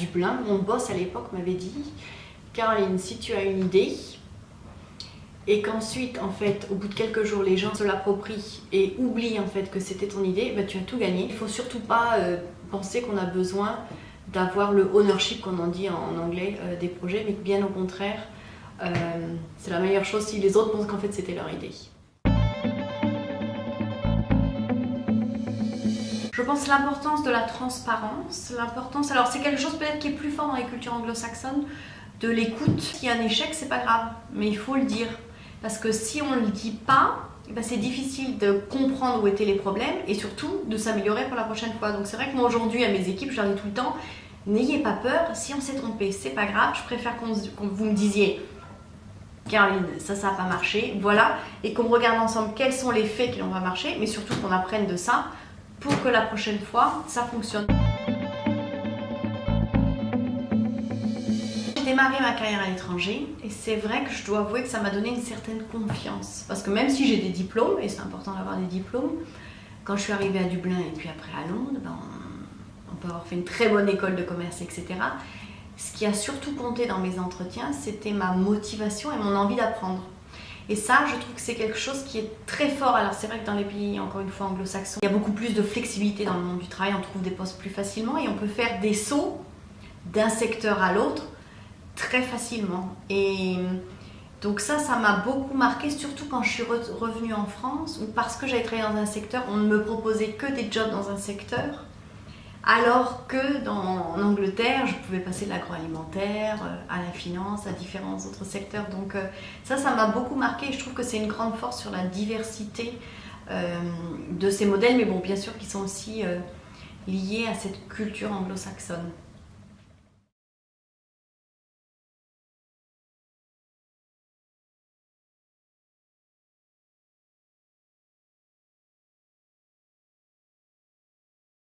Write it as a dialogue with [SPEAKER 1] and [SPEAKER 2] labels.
[SPEAKER 1] Dublin. Mon boss à l'époque m'avait dit « Caroline, si tu as une idée et qu'ensuite, en fait, au bout de quelques jours, les gens se l'approprient et oublient en fait que c'était ton idée, ben, tu as tout gagné. Il ne faut surtout pas penser qu'on a besoin d'avoir le ownership, comme on dit en anglais, des projets, mais bien au contraire, c'est la meilleure chose si les autres pensent qu'en fait c'était leur idée. » Je pense l'importance de la transparence, alors c'est quelque chose peut-être qui est plus fort dans les cultures anglo-saxonnes, de l'écoute. S'il y a un échec, c'est pas grave, mais il faut le dire. Parce que si on ne le dit pas, ben c'est difficile de comprendre où étaient les problèmes et surtout de s'améliorer pour la prochaine fois. Donc c'est vrai que moi aujourd'hui à mes équipes, je leur dis tout le temps, n'ayez pas peur, si on s'est trompé, c'est pas grave, je préfère qu'on vous me disiez Caroline, ça n'a pas marché, voilà, et qu'on regarde ensemble quels sont les faits qui n'ont pas marché, mais surtout qu'on apprenne de ça pour que la prochaine fois, ça fonctionne. J'ai démarré ma carrière à l'étranger et c'est vrai que je dois avouer que ça m'a donné une certaine confiance. Parce que même si j'ai des diplômes, et c'est important d'avoir des diplômes, quand je suis arrivée à Dublin et puis après à Londres, ben on peut avoir fait une très bonne école de commerce, etc. Ce qui a surtout compté dans mes entretiens, c'était ma motivation et mon envie d'apprendre. Et ça, je trouve que c'est quelque chose qui est très fort. Alors c'est vrai que dans les pays, encore une fois, anglo-saxons, il y a beaucoup plus de flexibilité dans le monde du travail, on trouve des postes plus facilement et on peut faire des sauts d'un secteur à l'autre très facilement. Et donc ça m'a beaucoup marqué, surtout quand je suis revenue en France, où parce que j'avais travaillé dans un secteur, on ne me proposait que des jobs dans un secteur, alors que en Angleterre, je pouvais passer de l'agroalimentaire à la finance, à différents autres secteurs. Donc ça m'a beaucoup marqué et je trouve que c'est une grande force sur la diversité de ces modèles, mais bon, bien sûr, qui sont aussi liés à cette culture anglo-saxonne.